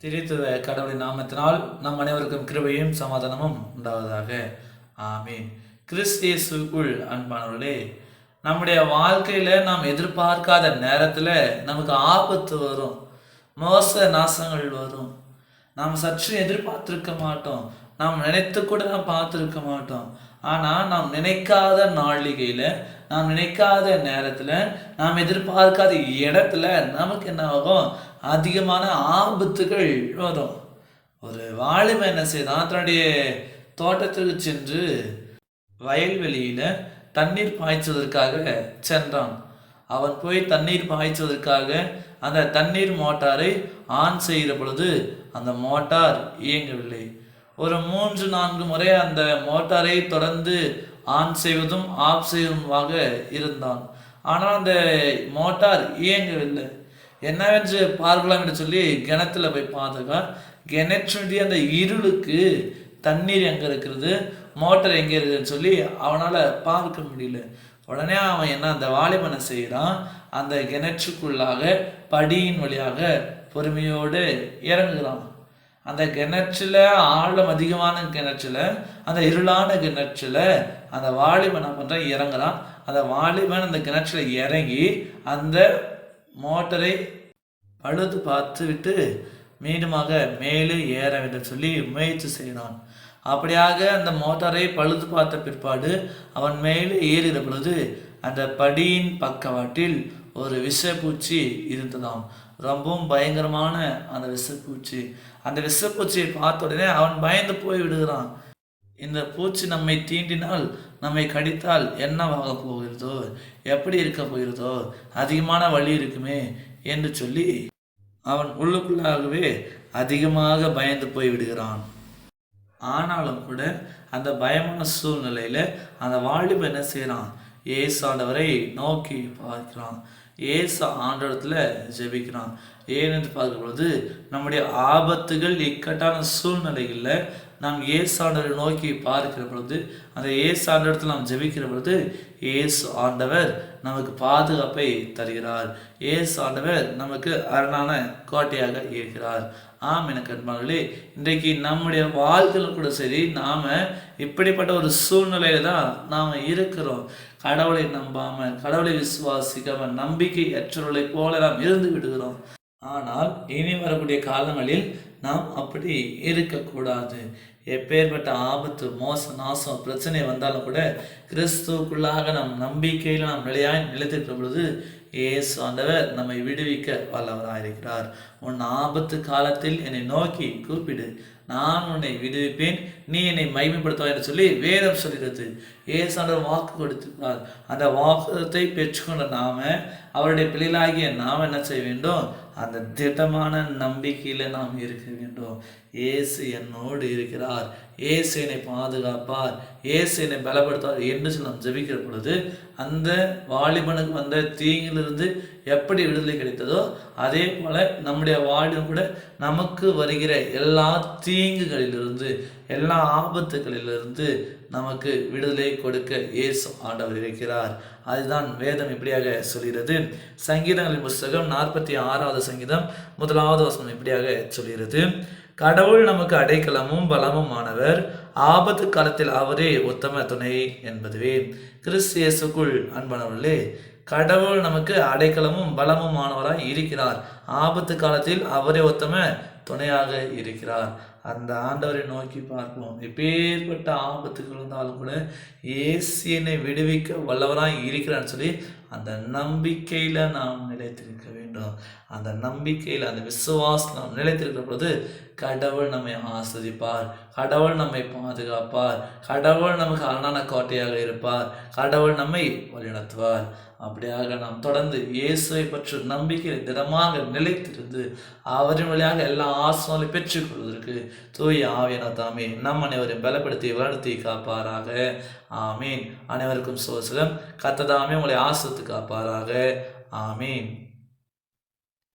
திரித்துவ கடவுளின் நாமத்தினால் நம் அனைவருக்கும் கிருபையும் சமாதானமும் உண்டாவதாக. ஆமீன். கிறிஸ்தியேசுக்குள் அன்பானவர்களே, நம்முடைய வாழ்க்கையில் நாம் எதிர்பார்க்காத நேரத்தில் நமக்கு ஆபத்து வரும், மோச நாசங்கள் வரும். நாம் சற்று எதிர்பார்த்திருக்க மாட்டோம், நாம் நினைத்து கூட நாம் பார்த்துருக்க மாட்டோம். ஆனால் நாம் நினைக்காத நாளிகையில், நாம் நினைக்காத நேரத்தில், நாம் எதிர்பார்க்காத இடத்துல நமக்கு என்ன ஆகும்? அதிகமான ஆபத்துகள் வரும். ஒரு வாலிபன் என்ன செய்தான்? தன்னுடைய தோட்டத்துக்கு சென்று வயல்வெளியில் தண்ணீர் பாய்ச்சுவதற்காக சென்றான். அவன் போய் தண்ணீர் பாய்ச்சுவதற்காக அந்த தண்ணீர் மோட்டாரை ஆன் செய்கிற பொழுது அந்த மோட்டார் இயங்கவில்லை. ஒரு 3-4 முறை அந்த மோட்டாரை தொடர்ந்து ஆன் செய்வதும் ஆஃப் செய்வதுமாக இருந்தான். ஆனால் அந்த மோட்டார் இயங்கவில்லை. என்னவென்று பார்க்கலாம் என்று சொல்லி கிணத்துல போய் பார்த்துக்கா, கிணற்றுடைய அந்த இருளுக்கு தண்ணீர் எங்கே இருக்கிறது, மோட்டார் எங்கே இருக்குதுன்னு சொல்லி அவனால் பார்க்க முடியல. உடனே அவன் என்ன, அந்த வாலிபனை செய்கிறான், அந்த கிணற்றுக்குள்ளாக படியின் வழியாக பொறுமையோடு இறங்குகிறான். அந்த கிணற்றில், ஆழம் அதிகமான கிணற்றில், அந்த இருளான கிணற்றில் அந்த வாலிபன் என்ன பண்ணுறான்? இறங்குறான். அந்த வாலிபன் அந்த கிணற்றில் இறங்கி அந்த மோட்டரை பழுது பார்த்து விட்டு மீண்டுமாக மேலே ஏற வேண்டும் சொல்லி முயற்சி செய்கிறான். அப்படியாக அந்த மோட்டாரை பழுது பார்த்த பிற்பாடு அவன் மேலே ஏறுகிற பொழுது அந்த படியின் பக்கவாட்டில் ஒரு விஷப்பூச்சி இருந்ததாம். ரொம்பவும் பயங்கரமான அந்த விஷப்பூச்சி. அந்த விஷப்பூச்சியை பார்த்த உடனே அவன் பயந்து போய் விடுகிறான். இந்த பூச்சி நம்மை தீண்டினால், நம்மை கடித்தால் என்னவாக போகிறதோ, எப்படி இருக்க போகிறதோ, அதிகமான வலி இருக்குமே என்று சொல்லி அவன் உள்ளுக்குள்ளாகவே அதிகமாக பயந்து போய் விடுகிறான். ஆனாலும் கூட அந்த பயமான சூழ்நிலையில் அந்த வாலிபன் என்ன செய்கிறான்? இயேசு ஆண்டவரை நோக்கி பார்க்கிறான். இயேசு ஆண்டவரத்தில் ஜெபிக்கிறான். ஏனென்று பார்க்கும் பொழுது நம்முடைய ஆபத்துகள், இக்கட்டான சூழ்நிலைகளில் நாம் இயேசு ஆண்டவரை நோக்கி பார்க்கிற பொழுது, அந்த இயேசு ஆண்டவரத்தில் நாம் ஜெபிக்கிற பொழுது இயேசு ஆண்டவர் நமக்கு பாதுகாப்பை தருகிறார். இயேசு ஆண்டவர் நமக்கு அரணான கோட்டையாக இருக்கிறார். எனக்கு அன்பானவர்களே, இன்றைக்கு நம்முடைய வாழ்க்கையில் கூட சரி, நாம் இப்படிப்பட்ட ஒரு சூழ்நிலையில தான் நாம் இருக்கிறோம். கடவுளை நம்பாமல், கடவுளை விசுவாசிக்காமல், நம்பிக்கை அற்றவர்களை போல நாம் இருந்து விடுகிறோம். ஆனால் இனி வரக்கூடிய காலங்களில் நாம் அப்படி இருக்கக்கூடாது. எப்பேற்பட்ட ஆபத்து, மோச, நாசம், பிரச்சனை வந்தாலும் கூட கிறிஸ்துவுக்குள்ளாக நம் நம்பிக்கையில் நாம் நிலைத்திருக்கிற பொழுது இயேசு ஆண்டவர் நம்மை விடுவிக்க வல்லவராயிருக்கிறார். உன் ஆபத்து காலத்தில் என்னை நோக்கி கூப்பிடு, நான் உன்னை விடுவிப்பேன், நீ என்னை மகிமைப்படுத்துவாய் என்று சொல்லி வேதம் சொல்கிறது. இயேசு ஆண்டவர் வாக்கு கொடுத்திருக்கிறார். அந்த வாக்குத்தை பெற்றுக்கொண்ட நாம, அவருடைய பிள்ளைகளாகிய நாம் என்ன செய்ய வேண்டும்? அந்த திடமான நம்பிக்கையில் நாம் இருக்க வேண்டும். இயேசு என்னோடு இருக்கிறார், இயேசு என்னை பாதுகாப்பார், இயேசு என்னை பலப்படுத்துவார் என்று சொல்லி நாம் ஜெபிக்கிற பொழுது அந்த வாலிபனுக்கு வந்த தீங்கிலிருந்து எப்படி விடுதலை கிடைத்ததோ அதே போல நம்முடைய வாலிபன் கூட நமக்கு வருகிற எல்லா தீங்குகளிலிருந்து, எல்லா ஆபத்துகளிலிருந்து நமக்கு விடுதலை கொடுக்க இயேசு ஆண்டவர் இருக்கிறார். அதுதான் வேதம் இப்படியாக சொல்கிறது. சங்கீதங்களின் புஸ்தகம் 46வது சங்கீதம் 1வது வசனம் இப்படியாக சொல்கிறது. கடவுள் நமக்கு அடைக்கலமும் பலமுமானவர், ஆபத்து காலத்தில் அவரே உத்தம துணை என்பதுவே. கிறிஸ்து இயேசுக்குள் அன்பானவர்களே, கடவுள் நமக்கு அடைக்கலமும் பலமுமானவராய் இருக்கிறார். ஆபத்து காலத்தில் அவரே உத்தம துணையாக இருக்கிறார். அந்த ஆண்டவரை நோக்கி பார்ப்போம். எப்பேற்பட்ட ஆபத்துகள் இருந்தாலும் கூட இயேசுவை விடுவிக்க வல்லவராய் இருக்கிறான்னு சொல்லி அந்த நம்பிக்கையில் நாம் நிலைத்திருக்க வேண்டும். அந்த நம்பிக்கையில், அந்த விசுவாசம் நாம் நிலைத்திருக்கிற பொழுது கடவுள் நம்மை ஆஸ்வதிப்பார், கடவுள் நம்மை பாதுகாப்பார், கடவுள் நமக்கு அரணான கோட்டையாக இருப்பார், கடவுள் நம்மை வழிநடத்துவார். அப்படியாக நாம் தொடர்ந்து இயேசுவை பற்றி நம்பிக்கை திடமாக நிலைத்திருந்து அவரின் வழியாக எல்லா ஆசீர்வாதங்களை பெற்றுக்கொள்வதற்கு தூய ஆவியானவர் தாமே நம் அனைவரையும் பலப்படுத்தி வளர்த்தி காப்பாராக. ஆமீன். அனைவருக்கும் சோசலம். கர்த்தர் தாமே உங்களை ஆசீர்வதித்து காப்பாராக. ஆமீன்.